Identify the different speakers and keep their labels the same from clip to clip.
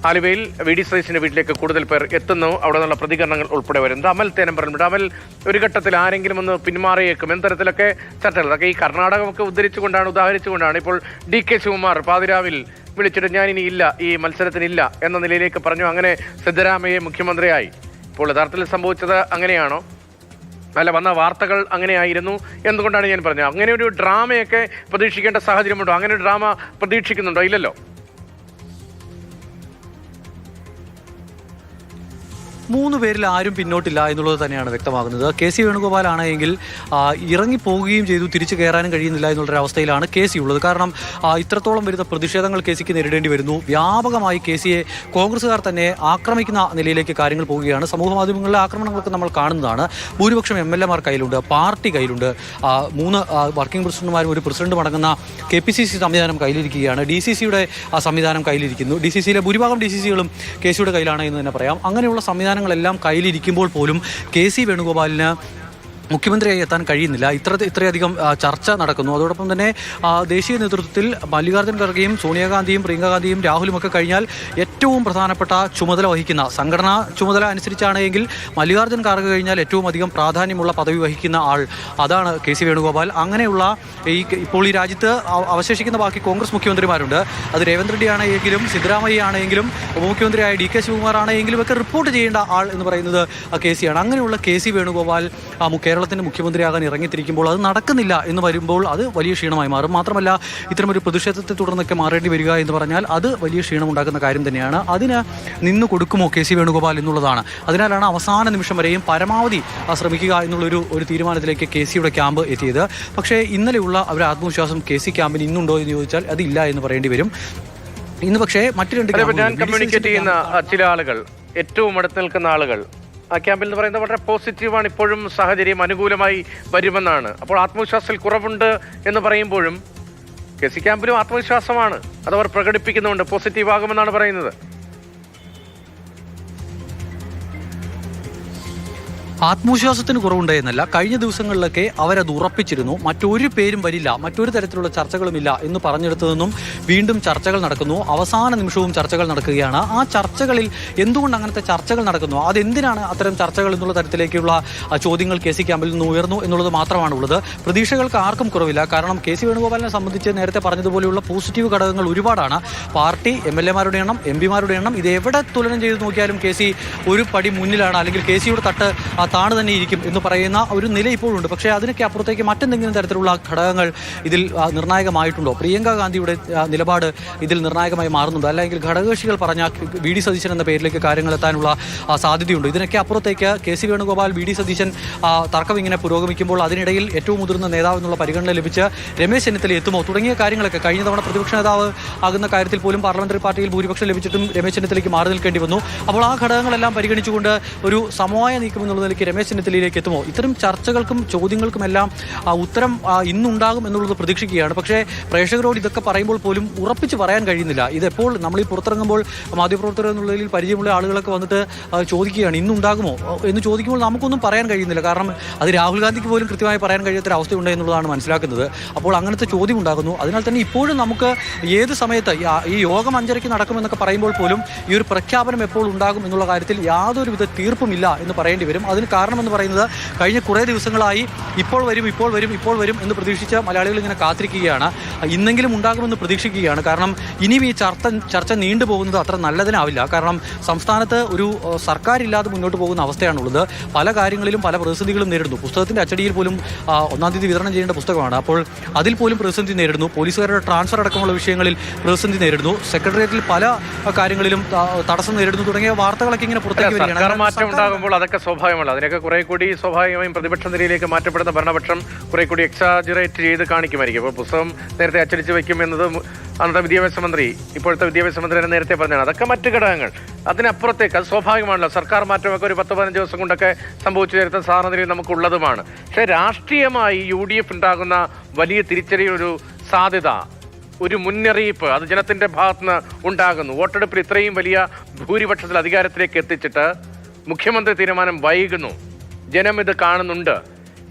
Speaker 1: ആലുവയിൽ വി.ഡി. സതീശന്റെ വീട്ടിലേക്ക് കൂടുതൽ പേർ എത്തുന്നു. അവിടെ നിന്നുള്ള പ്രതികരണങ്ങൾ ഉൾപ്പെടെ വരുന്നത്. അമൽ തേനമ്പറമ്പ്, അമൽ, ഒരു ഘട്ടത്തിൽ ആരെങ്കിലും ഒന്ന് പിന്മാറിയേക്കും എന്തരത്തിലൊക്കെ ചർച്ചകൾ, അതൊക്കെ ഈ കർണാടകമൊക്കെ ഉദാഹരിച്ചുകൊണ്ടാണ് ഇപ്പോൾ ഡി.കെ. ശിവകുമാർ പാതിരാവിൽ വിളിച്ചിട്ട് ഞാൻ ഇനി ഇല്ല, ഈ മത്സരത്തിനില്ല എന്ന നിലയിലേക്ക് പറഞ്ഞു. അങ്ങനെ സിദ്ധരാമയ്യ മുഖ്യമന്ത്രിയായി. ഇപ്പോൾ യഥാർത്ഥത്തിൽ സംഭവിച്ചത് അങ്ങനെയാണോ? അല്ല, വന്ന വാർത്തകൾ അങ്ങനെയായിരുന്നു. എന്തുകൊണ്ടാണ് ഞാൻ പറഞ്ഞത്? അങ്ങനെ ഒരു ഡ്രാമയൊക്കെ പ്രതീക്ഷിക്കേണ്ട സാഹചര്യമുണ്ടോ? അങ്ങനെ ഒരു ഡ്രാമ പ്രതീക്ഷിക്കുന്നുണ്ടോ? ഇല്ലല്ലോ.
Speaker 2: 3 പേരിൽ ആരും പിന്നോട്ടില്ല എന്നുള്ളത് തന്നെയാണ് വ്യക്തമാകുന്നത്. കെ.സി. വേണുഗോപാലാണെങ്കിൽ ഇറങ്ങിപ്പോവുകയും ചെയ്തു, തിരിച്ചു കയറാനും കഴിയുന്നില്ല എന്നുള്ളൊരവസ്ഥയിലാണ് കെ.സി. ഉള്ളത്. കാരണം ഇത്രത്തോളം വരുന്ന പ്രതിഷേധങ്ങൾ കെ.സിക്ക് നേരിടേണ്ടി വരുന്നു. വ്യാപകമായി കെ.സിയെ കോൺഗ്രസ്സുകാർ തന്നെ ആക്രമിക്കുന്ന നിലയിലേക്ക് കാര്യങ്ങൾ പോവുകയാണ്. സമൂഹ മാധ്യമങ്ങളിലെ ആക്രമണങ്ങളൊക്കെ നമ്മൾ കാണുന്നതാണ്. ഭൂരിപക്ഷം എം.എൽ.എമാർ കയ്യിലുണ്ട്, പാർട്ടി കയ്യിലുണ്ട്. 3 വർക്കിംഗ് പ്രസിഡന്റുമാരും ഒരു പ്രസിഡന്റും അടങ്ങുന്ന KPCC സംവിധാനം കയ്യിലിരിക്കുകയാണ്. DCCയുടെ സംവിധാനം കയ്യിലിരിക്കുന്നു. DCCയിലെ ഭൂരിഭാഗം DCCകളും കെ.സിയുടെ കയ്യിലാണ് എന്ന് തന്നെ പറയാം. അങ്ങനെയുള്ള സംവിധാനങ്ങളെല്ലാം കയ്യിലിരിക്കുമ്പോൾ പോലും കെ.സി. വേണുഗോപാലിന് മുഖ്യമന്ത്രിയായി എത്താൻ കഴിയുന്നില്ല. ഇത്രയധികം ചർച്ച നടക്കുന്നു. അതോടൊപ്പം തന്നെ ദേശീയ നേതൃത്വത്തിൽ മല്ലികാർജ്ജുൻ ഖർഗെയും സോണിയാഗാന്ധിയും പ്രിയങ്ക ഗാന്ധിയും രാഹുലുമൊക്കെ കഴിഞ്ഞാൽ ഏറ്റവും പ്രധാനപ്പെട്ട ചുമതല വഹിക്കുന്ന, സംഘടനാ ചുമതല അനുസരിച്ചാണെങ്കിൽ മല്ലികാർജ്ജുൻ ഖാർഗെ കഴിഞ്ഞാൽ ഏറ്റവും അധികം പ്രാധാന്യമുള്ള പദവി വഹിക്കുന്ന ആൾ, അതാണ് കെ.സി. വേണുഗോപാൽ. അങ്ങനെയുള്ള ഇപ്പോൾ ഈ രാജ്യത്ത് അവശേഷിക്കുന്ന ബാക്കി കോൺഗ്രസ് മുഖ്യമന്ത്രിമാരുണ്ട്. അത് രേവന്ത് റെഡ്ഡി ആണെങ്കിലും സിദ്ധരാമയ്യ ആണെങ്കിലും ഉപമുഖ്യമന്ത്രിയായ ഡി.കെ. ശിവകുമാർ ആണെങ്കിലും ഒക്കെ റിപ്പോർട്ട് ചെയ്യേണ്ട ആൾ എന്ന് പറയുന്നത് കെ.സി.ആണ്. അങ്ങനെയുള്ള കെ.സി. വേണുഗോപാൽ കേരളത്തിൻ്റെ മുഖ്യമന്ത്രിയാകാൻ ഇറങ്ങിത്തിരിക്കുമ്പോൾ അത് നടക്കുന്നില്ല എന്ന് വരുമ്പോൾ അത് വലിയ ക്ഷീണമായി മാറും. മാത്രമല്ല, ഇത്തരമൊരു പ്രതിഷേധത്തെ തുടർന്നൊക്കെ മാറേണ്ടി വരിക എന്ന് പറഞ്ഞാൽ അത് വലിയ ക്ഷീണമുണ്ടാക്കുന്ന കാര്യം തന്നെയാണ്. അതിന് നിന്ന് കൊടുക്കുമോ കെ.സി. വേണുഗോപാൽ എന്നുള്ളതാണ്. അതിനാലാണ് അവസാന നിമിഷം വരെയും പരമാവധി ശ്രമിക്കുക എന്നുള്ളൊരു തീരുമാനത്തിലേക്ക് കെ.സിയുടെ ക്യാമ്പ് എത്തിയത്. പക്ഷേ ഇന്നലെയുള്ള അവരുടെ ആത്മവിശ്വാസം കെ.സി. ക്യാമ്പിന് ഇന്നുണ്ടോ എന്ന് ചോദിച്ചാൽ അതില്ല എന്ന് പറയേണ്ടി വരും. ഇന്ന് പക്ഷേ മറ്റു രണ്ട്
Speaker 1: കമ്മ്യൂണിക്കേറ്റ് ചെയ്യുന്ന ചില ആളുകൾ, ഏറ്റവും അടുത്ത് നിൽക്കുന്ന ആളുകൾ ആ ക്യാമ്പിൽ എന്ന് പറയുന്നത് വളരെ പോസിറ്റീവാണ്. ഇപ്പോഴും സാഹചര്യം അനുകൂലമായി വരുമെന്നാണ്. അപ്പോൾ ആത്മവിശ്വാസത്തിൽ കുറവുണ്ട് എന്ന് പറയുമ്പോഴും കെ.സി. ക്യാമ്പിലും ആത്മവിശ്വാസമാണ്. അതവർ പ്രകടിപ്പിക്കുന്നുണ്ട്, പോസിറ്റീവ് ആകുമെന്നാണ് പറയുന്നത്.
Speaker 2: ആത്മവിശ്വാസത്തിന് കുറവുണ്ട് എന്നല്ല, കഴിഞ്ഞ ദിവസങ്ങളിലൊക്കെ അവരത് ഉറപ്പിച്ചിരുന്നു. മറ്റൊരു പേരും വരില്ല, മറ്റൊരു തരത്തിലുള്ള ചർച്ചകളുമില്ല എന്ന് പറഞ്ഞെടുത്തു നിന്നും വീണ്ടും ചർച്ചകൾ നടക്കുന്നു. അവസാന നിമിഷവും ചർച്ചകൾ നടക്കുകയാണ്. ആ ചർച്ചകളിൽ എന്തുകൊണ്ട് അങ്ങനത്തെ ചർച്ചകൾ നടക്കുന്നു, അതെന്തിനാണ് അത്തരം ചർച്ചകൾ എന്നുള്ള തരത്തിലേക്കുള്ള ചോദ്യങ്ങൾ കെ.സി. ക്യാമ്പിൽ നിന്ന് ഉയർന്നു എന്നുള്ളത് മാത്രമാണുള്ളത്. പ്രതീക്ഷകൾക്ക് ആർക്കും കുറവില്ല. കാരണം കെ.സി. വേണുഗോപാലിനെ സംബന്ധിച്ച് നേരത്തെ പറഞ്ഞതുപോലെയുള്ള പോസിറ്റീവ് ഘടകങ്ങൾ ഒരുപാടാണ്. പാർട്ടി, എം.എൽ.എമാരുടെ എണ്ണം, എം.പിമാരുടെ എണ്ണം, ഇത് എവിടെ തുലനം ചെയ്ത് നോക്കിയാലും കെ.സി. ഒരു പടി മുന്നിലാണ്. അല്ലെങ്കിൽ കെ.സിയുടെ തട്ട് താണ് തന്നെ ഇരിക്കും എന്ന് പറയുന്ന ഒരു നില ഇപ്പോഴുണ്ട്. പക്ഷേ അതിനൊക്കെ അപ്പുറത്തേക്ക് മറ്റെന്തെങ്കിലും തരത്തിലുള്ള ഘടകങ്ങൾ ഇതിൽ നിർണായകമായിട്ടുണ്ടോ? പ്രിയങ്ക ഗാന്ധിയുടെ നിലപാട് ഇതിൽ നിർണായകമായി മാറുന്നുണ്ടോ? അല്ലെങ്കിൽ ഘടകകക്ഷികൾ പറഞ്ഞ വി.ഡി. സതീശൻ എന്ന പേരിലേക്ക് കാര്യങ്ങൾ എത്താനുള്ള സാധ്യതയുണ്ട്? ഇതിനൊക്കെ അപ്പുറത്തേക്ക് കെ.സി. വേണുഗോപാൽ, വി.ഡി. സതീശൻ തർക്കം ഇങ്ങനെ പുരോഗമിക്കുമ്പോൾ അതിനിടയിൽ ഏറ്റവും മുതിർന്ന നേതാവ് എന്നുള്ള പരിഗണന ലഭിച്ച് രമേശ് ചെന്നിത്തല എത്തുമോ തുടങ്ങിയ കാര്യങ്ങളൊക്കെ കഴിഞ്ഞ തവണ പ്രതിപക്ഷ നേതാവ് ആകുന്ന കാര്യത്തിൽ പോലും പാർലമെന്ററി പാർട്ടിയിൽ ഭൂരിപക്ഷം ലഭിച്ചിട്ടും രമേശ് ചെന്നിത്തലയ്ക്ക് മാറി നിൽക്കേണ്ടി വന്നു. അപ്പോൾ ആ ഘടകങ്ങളെല്ലാം പരിഗണിച്ചുകൊണ്ട് ഒരു സമവായ നീക്കം എന്നുള്ള രമേശ് ചെന്നിത്തലയിലേക്ക് എത്തുമോ? ഇത്തരം ചർച്ചകൾക്കും ചോദ്യങ്ങൾക്കുമെല്ലാം ഉത്തരം ഇന്നുണ്ടാകും എന്നുള്ളത് പ്രതീക്ഷിക്കുകയാണ്. പക്ഷേ പ്രേക്ഷകരോട് ഇതൊക്കെ പറയുമ്പോൾ പോലും ഉറപ്പിച്ച് പറയാൻ കഴിയുന്നില്ല. ഇതെപ്പോൾ നമ്മൾ ഈ പുറത്തിറങ്ങുമ്പോൾ മാധ്യമപ്രവർത്തകർ എന്നുള്ളതിൽ പരിചയമുള്ള ആളുകളൊക്കെ വന്നിട്ട് ചോദിക്കുകയാണ് ഇന്നുണ്ടാകുമോ എന്ന് ചോദിക്കുമ്പോൾ നമുക്കൊന്നും പറയാൻ കഴിയുന്നില്ല. കാരണം അത് രാഹുൽ ഗാന്ധിക്ക് പോലും കൃത്യമായി പറയാൻ കഴിയാത്തൊരവസ്ഥയുണ്ട് എന്നുള്ളതാണ് മനസ്സിലാക്കുന്നത്. അപ്പോൾ അങ്ങനത്തെ ചോദ്യം ഉണ്ടാകുന്നു. അതിനാൽ തന്നെ ഇപ്പോഴും നമുക്ക് ഏത് സമയത്ത് ഈ യോഗം 5:30 നടക്കുമെന്നൊക്കെ പറയുമ്പോൾ പോലും ഈ ഒരു പ്രഖ്യാപനം എപ്പോൾ ഉണ്ടാകും എന്നുള്ള കാര്യത്തിൽ യാതൊരുവിധ തീർപ്പുമില്ല എന്ന് പറയേണ്ടി വരും. അതിന് കാരണമെന്ന് പറയുന്നത് കഴിഞ്ഞ കുറേ ദിവസങ്ങളായി ഇപ്പോൾ വരും എന്ന് പ്രതീക്ഷിച്ച് മലയാളികൾ ഇങ്ങനെ കാത്തിരിക്കുകയാണ്. ഇന്നെങ്കിലും ഉണ്ടാകുമെന്ന് പ്രതീക്ഷിക്കുകയാണ്. കാരണം ഇനിയും ഈ ചർച്ച നീണ്ടുപോകുന്നത് അത്ര നല്ലതിനാവില്ല. കാരണം സംസ്ഥാനത്ത് ഒരു സർക്കാരില്ലാതെ മുന്നോട്ട് പോകുന്ന അവസ്ഥയാണുള്ളത്. പല കാര്യങ്ങളിലും പല പ്രതിസന്ധികളും നേരിടുന്നു. പുസ്തകത്തിൻ്റെ അച്ചടിയിൽ പോലും 1-ാം തീയതി വിതരണം ചെയ്യേണ്ട പുസ്തകമാണ്. അപ്പോൾ അതിൽ പോലും പ്രതിസന്ധി നേരിടുന്നു. പോലീസുകാരുടെ ട്രാൻസ്ഫർ അടക്കമുള്ള വിഷയങ്ങളിൽ പ്രതിസന്ധി നേരിടുന്നു. സെക്രട്ടേറിയറ്റിൽ പല കാര്യങ്ങളിലും തടസ്സം നേരിടുന്നു തുടങ്ങിയ വാർത്തകളൊക്കെ ഇങ്ങനെ പുറത്തേക്ക് വരികയാണ്.
Speaker 1: മാറ്റം ഉണ്ടാകുമ്പോൾ അതൊക്കെ സ്വാഭാവികമല്ല. അതിനൊക്കെ കുറെ കൂടി സ്വാഭാവികമായും പ്രതിപക്ഷ നിരയിലേക്ക് മാറ്റപ്പെടുന്ന ഭരണപക്ഷം കുറെ കൂടി എക്സാജറേറ്റ് ചെയ്ത് കാണിക്കുമായിരിക്കും. അപ്പോൾ പുസ്തകം നേരത്തെ അച്ചടിച്ച് വയ്ക്കും എന്നത് അന്നത്തെ വിദ്യാഭ്യാസ മന്ത്രി, ഇപ്പോഴത്തെ വിദ്യാഭ്യാസ മന്ത്രി തന്നെ നേരത്തെ പറഞ്ഞാണ്. അതൊക്കെ മറ്റു ഘടകങ്ങൾ. അതിനപ്പുറത്തേക്ക് അത് സ്വാഭാവികമാണല്ലോ. സർക്കാർ മാറ്റമൊക്കെ ഒരു 10-15 ദിവസം കൊണ്ടൊക്കെ സംഭവിച്ചു നേരത്തെ സാധാരണ നമുക്കുള്ളതുമാണ്. പക്ഷേ രാഷ്ട്രീയമായി UDF ഉണ്ടാകുന്ന വലിയ തിരിച്ചറിയൊരു സാധ്യത, ഒരു മുന്നറിയിപ്പ് അത് ജനത്തിന്റെ ഭാഗത്തുനിന്ന് ഉണ്ടാകുന്നു. വോട്ടെടുപ്പിൽ ഇത്രയും വലിയ ഭൂരിപക്ഷത്തിൽ അധികാരത്തിലേക്ക് എത്തിച്ചിട്ട് മുഖ്യമന്ത്രി തീരുമാനം വൈകുന്നു. ജനം ഇത് കാണുന്നുണ്ട്.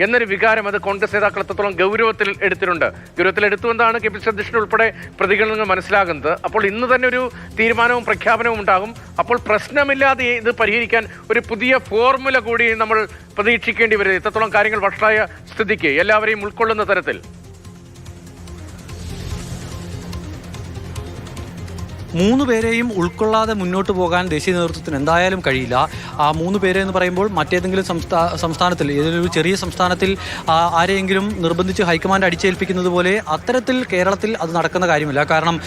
Speaker 1: എന്നൊരു വികാരം അത് കോൺഗ്രസ് നേതാക്കൾ എത്രത്തോളം ഗൗരവത്തിൽ എടുത്തു എന്നാണ് കെ പി സി അധ്യക്ഷൻ ഉൾപ്പെടെ പ്രതികരണങ്ങൾ മനസ്സിലാകുന്നത്. അപ്പോൾ ഇന്ന് തന്നെ ഒരു തീരുമാനവും പ്രഖ്യാപനവും ഉണ്ടാകും. അപ്പോൾ പ്രശ്നമില്ലാതെ ഇത് പരിഹരിക്കാൻ ഒരു പുതിയ ഫോർമുല കൂടി നമ്മൾ പ്രതീക്ഷിക്കേണ്ടി വരും. ഇത്രത്തോളം കാര്യങ്ങൾ വഷളായ സ്ഥിതിക്ക് എല്ലാവരെയും ഉൾക്കൊള്ളുന്ന തരത്തിൽ.
Speaker 2: 3 പേരെയും ഉൾക്കൊള്ളാതെ മുന്നോട്ട് പോകാൻ ദേശീയ നേതൃത്വത്തിന് എന്തായാലും കഴിയില്ല. ആ 3 പേരെ എന്ന് പറയുമ്പോൾ മറ്റേതെങ്കിലും സംസ്ഥാനത്തിൽ, ഏതൊരു ചെറിയ സംസ്ഥാനത്തിൽ ആരെയെങ്കിലും നിർബന്ധിച്ച് ഹൈക്കമാൻഡ് അടിച്ചേൽപ്പിക്കുന്നത് പോലെ അത്തരത്തിൽ കേരളത്തിൽ അത് നടക്കുന്ന കാര്യമില്ല. കാരണം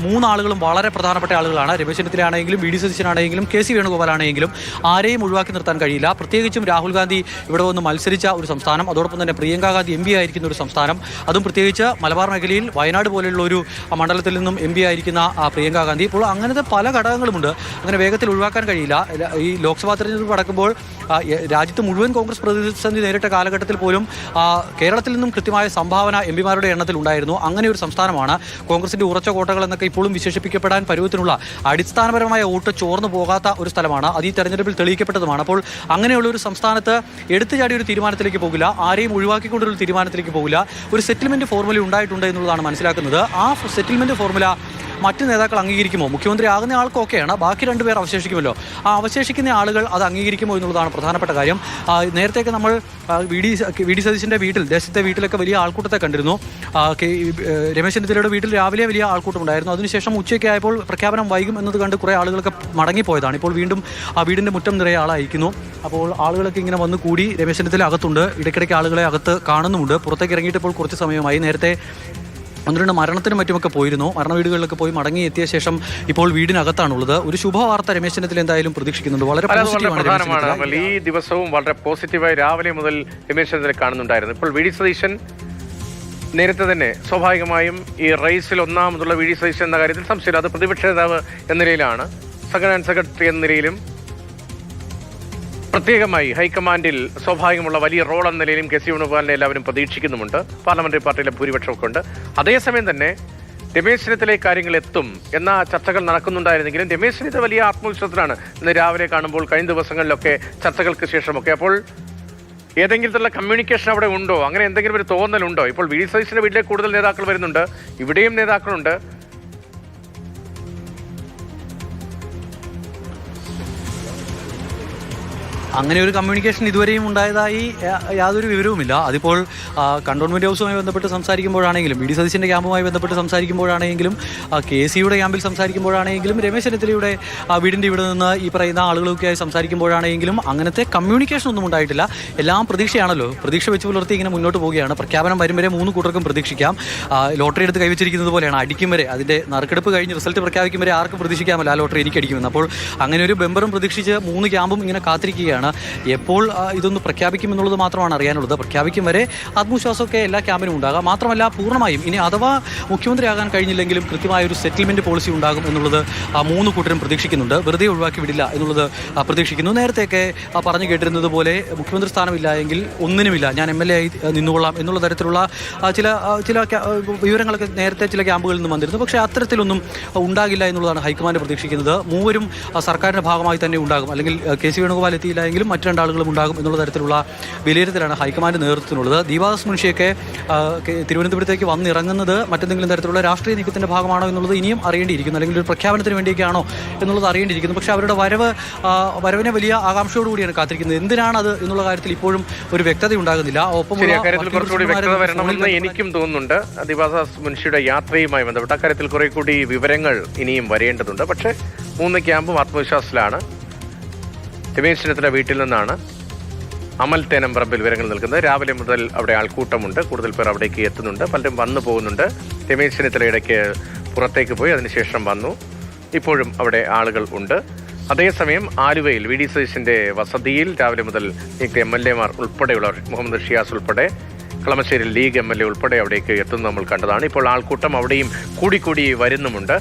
Speaker 2: 3 ആളുകളും വളരെ പ്രധാനപ്പെട്ട ആളുകളാണ്. രമേശ് ചെന്നിത്തലയാണെങ്കിലും വി ഡി സതീശനാണെങ്കിലും കെ സി വേണുഗോപാലാണെങ്കിലും ആരെയും ഒഴിവാക്കി നിർത്താൻ കഴിയില്ല. പ്രത്യേകിച്ചും രാഹുൽ ഗാന്ധി ഇവിടെ വന്ന് മത്സരിച്ച ഒരു സംസ്ഥാനം, അതോടൊപ്പം തന്നെ പ്രിയങ്ക ഗാന്ധി എം പി ആയിരിക്കുന്ന ഒരു സംസ്ഥാനം, അതും പ്രത്യേകിച്ച് മലബാർ മേഖലയിൽ വയനാട് പോലെയുള്ള ഒരു മണ്ഡലത്തിൽ നിന്നും എം പി ആയിരിക്കുന്ന പ്രിയങ്ക ഗാന്ധി. ഇപ്പോൾ അങ്ങനത്തെ പല ഘടകങ്ങളുമുണ്ട്. അങ്ങനെ വേഗത്തിൽ ഒഴിവാക്കാൻ കഴിയില്ല. ഈ ലോക്സഭാ തെരഞ്ഞെടുപ്പ് നടക്കുമ്പോൾ രാജ്യത്ത് മുഴുവൻ കോൺഗ്രസ് പ്രതിസന്ധി നേരിട്ട കാലഘട്ടത്തിൽ പോലും കേരളത്തിൽ നിന്നും കൃത്യമായ സംഭാവന എം പിമാരുടെ എണ്ണത്തിൽ ഉണ്ടായിരുന്നു. അങ്ങനെ ഒരു സംസ്ഥാനമാണ്. കോൺഗ്രസിന്റെ ഉറച്ച കോട്ടകൾ എന്നൊക്കെ ഇപ്പോഴും വിശേഷിപ്പിക്കപ്പെടാൻ പരുവത്തിനുള്ള അടിസ്ഥാനപരമായ വോട്ട് ചോർന്നു പോകാത്ത ഒരു സ്ഥലമാണ്. അത് ഈ തെരഞ്ഞെടുപ്പിൽ തെളിയിക്കപ്പെട്ടതുമാണ്. അപ്പോൾ അങ്ങനെയുള്ള ഒരു സംസ്ഥാനത്ത് എടുത്തുചാടി ഒരു തീരുമാനത്തിലേക്ക് പോകില്ല, ആരെയും ഒഴിവാക്കിക്കൊണ്ടൊരു തീരുമാനത്തിലേക്ക് പോകില്ല. ഒരു സെറ്റിൽമെന്റ് ഫോർമുല ഉണ്ടായിട്ടുണ്ട് എന്നുള്ളതാണ് മനസ്സിലാക്കുന്നത്. ആ സെറ്റിൽമെന്റ് ഫോർമുല മറ്റ് നേതാക്കൾ അംഗീകരിക്കുമോ? മുഖ്യമന്ത്രി ആകുന്ന ആൾക്കൊക്കെയാണ്, ബാക്കി 2 പേർ അവശേഷിക്കുമല്ലോ. ആ അവശേഷിക്കുന്ന ആളുകൾ അത് അംഗീകരിക്കുമോ എന്നുള്ളതാണ് പ്രധാനപ്പെട്ട കാര്യം. നേരത്തെയൊക്കെ നമ്മൾ വി ഡി സതീശൻ്റെ വീട്ടിൽ, ദേശത്തെ വീട്ടിലൊക്കെ വലിയ ആൾക്കൂട്ടത്തെ കണ്ടിരുന്നു. രമേശ് ചെന്നിത്തലയുടെ വീട്ടിൽ രാവിലെ വലിയ ആൾക്കൂട്ടം ഉണ്ടായിരുന്നു. അതിനുശേഷം ഉച്ചയ്ക്ക് ആയപ്പോൾ പ്രഖ്യാപനം വൈകും എന്നത് കണ്ട് കുറേ ആളുകളൊക്കെ മടങ്ങിപ്പോയതാണ്. ഇപ്പോൾ വീണ്ടും ആ വീടിൻ്റെ മുറ്റം നിറയെ ആളായിരിക്കുന്നു. അപ്പോൾ ആളുകളൊക്കെ ഇങ്ങനെ വന്ന് കൂടി. രമേശ് ചെന്നിത്തല അകത്തുണ്ട്, ഇടയ്ക്കിടയ്ക്ക് ആളുകളെ അകത്ത് കാണുന്നുമുണ്ട്. പുറത്തേക്ക് ഇറങ്ങിയിട്ട് ഇപ്പോൾ കുറച്ച് സമയമായി. നേരത്തെ 1-2 മരണത്തിനും മറ്റുമൊക്കെ പോയിരുന്നു. മരണ വീടുകളിലൊക്കെ പോയി മടങ്ങി എത്തിയ ശേഷം ഇപ്പോൾ വീടിനകത്താണുള്ളത്. ഒരു ശുഭവാർത്ത രമേശ് ചെന്നിത്തല എന്തായാലും പ്രതീക്ഷിക്കുന്നുണ്ട്. വളരെ
Speaker 1: പ്രധാനമാണ്. ഈ ദിവസവും വളരെ പോസിറ്റീവായി രാവിലെ മുതൽ രമേശ് ചെന്നിത്തല കാണുന്നുണ്ടായിരുന്നു. ഇപ്പോൾ വി ഡി സതീശൻ നേരത്തെ തന്നെ സ്വാഭാവികമായും ഈ റേസിൽ ഒന്നാമതുള്ള വി ഡി സതീശൻ എന്ന കാര്യത്തിൽ സംശയമില്ല. അത് പ്രതിപക്ഷ നേതാവ് എന്ന നിലയിലാണ്. സെക്രട്ടറി സെക്രട്ടറി എന്ന നിലയിലും പ്രത്യേകമായി ഹൈക്കമാൻഡിൽ സ്വാഭാവികമുള്ള വലിയ റോൾ എന്ന നിലയിലും കെ സി വേണുഗോപാലിനെ എല്ലാവരും പ്രതീക്ഷിക്കുന്നുമുണ്ട്. പാർലമെന്ററി പാർട്ടിയിലെ ഭൂരിപക്ഷമൊക്കെ ഉണ്ട്. അതേസമയം തന്നെ രമേശ് ചെന്നിത്തല കാര്യങ്ങൾ എത്തും എന്ന ചർച്ചകൾ നടക്കുന്നുണ്ടായിരുന്നെങ്കിലും രമേശ് ചെന്നിത്തല വലിയ ആത്മവിശ്വാസത്തിലാണ് ഇന്ന് രാവിലെ കാണുമ്പോൾ. കഴിഞ്ഞ ദിവസങ്ങളിലൊക്കെ ചർച്ചകൾക്ക് ശേഷമൊക്കെ അപ്പോൾ ഏതെങ്കിലും തരത്തിലുള്ള കമ്മ്യൂണിക്കേഷൻ അവിടെ ഉണ്ടോ? അങ്ങനെ എന്തെങ്കിലും ഒരു തോന്നലുണ്ടോ? ഇപ്പോൾ വി ഡി സതീശന്റെ വീട്ടിലേക്ക് കൂടുതൽ നേതാക്കൾ വരുന്നുണ്ട്, ഇവിടെയും നേതാക്കളുണ്ട്.
Speaker 2: അങ്ങനെ ഒരു കമ്മ്യൂണിക്കേഷൻ ഇതുവരെയും ഉണ്ടായതായി യാതൊരു വിവരവുമില്ല. അതിപ്പോൾ കണ്ടോൺമെന്റ് ഹൗസുമായി ബന്ധപ്പെട്ട് സംസാരിക്കുമ്പോഴാണെങ്കിലും, വി ഡി സതീശൻ്റെ ക്യാമ്പുമായി ബന്ധപ്പെട്ട് സംസാരിക്കുമ്പോഴാണെങ്കിലും, കെ സിയുടെ ക്യാമ്പിൽ സംസാരിക്കുമ്പോഴാണെങ്കിലും, രമേശ് ചെന്നിത്തലയുടെ വീടിൻ്റെ ഇവിടെ നിന്ന് ഈ പറയുന്ന ആളുകളൊക്കെയായി സംസാരിക്കുമ്പോഴാണെങ്കിലും അങ്ങനത്തെ കമ്മ്യൂണിക്കേഷൻ ഒന്നും ഉണ്ടായിട്ടില്ല. എല്ലാം പ്രതീക്ഷയാണല്ലോ. പ്രതീക്ഷ വെച്ച് പുലർത്തി ഇങ്ങനെ മുന്നോട്ട് പോവുകയാണ്. പ്രഖ്യാപനം വരും വരെ 3 കൂട്ടർക്കും പ്രതീക്ഷിക്കാം. ലോട്ടറി എടുത്ത് കൈവച്ചിരിക്കുന്നത് പോലെയാണ്. അടിക്കും വരെ, അതിൻ്റെ നറുക്കെടുപ്പ് കഴിഞ്ഞ് റിസൾട്ട് പ്രഖ്യാപിക്കും വരെ ആർക്കും പ്രതീക്ഷിക്കാമല്ലോ ആ ലോട്ടറി എനിക്ക് അടിക്കുമെന്ന്. അപ്പോൾ അങ്ങനെ ഒരു ബെമ്പറും പ്രതീക്ഷിച്ച് 3 ക്യാമ്പും ഇങ്ങനെ കാത്തിരിക്കുകയാണ്. എപ്പോൾ ഇതൊന്ന് പ്രഖ്യാപിക്കും എന്നുള്ളത് മാത്രമാണ് അറിയാനുള്ളത്. പ്രഖ്യാപിക്കും വരെ ആത്മവിശ്വാസമൊക്കെ എല്ലാ ക്യാമ്പിനും ഉണ്ടാകാം. മാത്രമല്ല പൂർണ്ണമായും ഇനി അഥവാ മുഖ്യമന്ത്രിയാകാൻ കഴിഞ്ഞില്ലെങ്കിലും കൃത്യമായ ഒരു സെറ്റിൽമെന്റ് പോളിസി ഉണ്ടാകും എന്നുള്ളത് 3 കൂട്ടരും പ്രതീക്ഷിക്കുന്നുണ്ട്. വെറുതെ ഒഴിവാക്കി വിടില്ല എന്നുള്ളത് പ്രതീക്ഷിക്കുന്നു. നേരത്തെയൊക്കെ പറഞ്ഞു കേട്ടിരുന്നത് പോലെ മുഖ്യമന്ത്രി സ്ഥാനമില്ല എങ്കിൽ ഒന്നിനുമില്ല, ഞാൻ MLA ആയി നിന്നുകൊള്ളാം എന്നുള്ള തരത്തിലുള്ള ചില വിവരങ്ങളൊക്കെ നേരത്തെ ചില ക്യാമ്പുകളിൽ നിന്ന് വന്നിരുന്നു. പക്ഷേ അത്തരത്തിലൊന്നും ഉണ്ടാകില്ല എന്നുള്ളതാണ് ഹൈക്കമാൻഡ് പ്രതീക്ഷിക്കുന്നത്. 3 സർക്കാരിൻ്റെ ഭാഗമായി തന്നെ ഉണ്ടാകും. അല്ലെങ്കിൽ കെ സി വേണുഗോപാൽ എത്തിയില്ല എങ്കിലും മറ്റു 2 ആളുകളും ഉണ്ടാകും എന്നുള്ള തരത്തിലുള്ള വിലയിരുത്തലാണ് ഹൈക്കമാൻഡ് നേതൃത്വത്തിനുള്ളത്. ദീപാദാസ് മുൻഷിയൊക്കെ തിരുവനന്തപുരത്തേക്ക് വന്നിറങ്ങുന്നത് മറ്റെന്തെങ്കിലും തരത്തിലുള്ള രാഷ്ട്രീയ നീക്കത്തിന്റെ ഭാഗമാണോ എന്നുള്ളത് ഇനിയും അറിയേണ്ടിയിരിക്കുന്നു. അല്ലെങ്കിൽ ഒരു പ്രഖ്യാപനത്തിന് വേണ്ടിയൊക്കെയാണോ എന്നുള്ളത് അറിയേണ്ടിയിരിക്കുന്നു. പക്ഷേ അവരുടെ വരവിനെ വലിയ ആകാംക്ഷയോടുകൂടിയാണ് കാത്തിരിക്കുന്നത്. എന്തിനാണത് എന്നുള്ള കാര്യത്തിൽ ഇപ്പോഴും ഒരു വ്യക്തത ഉണ്ടാകുന്നില്ല.
Speaker 1: എനിക്കും തോന്നുന്നുണ്ട് ദീപാദാസ് മുൻഷിയുടെ യാത്രയുമായി ബന്ധപ്പെട്ട അക്കാര്യത്തിൽ കുറെ കൂടി വിവരങ്ങൾ ഇനിയും വരേണ്ടതുണ്ട്. പക്ഷേ 3 ക്യാമ്പും ആത്മവിശ്വാസത്തിലാണ്. രമേശ് ചെന്നിത്തല വീട്ടിൽ നിന്നാണ് അമൽ തേനംപറമ്പിൽ വിവരങ്ങൾ നൽകുന്നത്. രാവിലെ മുതൽ അവിടെ ആൾക്കൂട്ടമുണ്ട്, കൂടുതൽ പേർ അവിടേക്ക് എത്തുന്നുണ്ട്, പലരും വന്നു പോകുന്നുണ്ട്. രമേശ് ചെന്നിത്തല ഇടയ്ക്ക് പുറത്തേക്ക് പോയി, അതിനുശേഷം വന്നു. ഇപ്പോഴും അവിടെ ആളുകൾ ഉണ്ട്. അതേസമയം ആലുവയിൽ വി ഡി സതീശന്റെ വസതിയിൽ രാവിലെ മുതൽ MLA മാർ ഉൾപ്പെടെയുള്ളവർ, മുഹമ്മദ് ഷിയാസ് ഉൾപ്പെടെ, കളമശ്ശേരി ലീഗ് MLA ഉൾപ്പെടെ അവിടേക്ക് എത്തുന്നത് നമ്മൾ കണ്ടതാണ്. ഇപ്പോൾ ആൾക്കൂട്ടം അവിടെയും കൂടി വരുന്നുമുണ്ട്.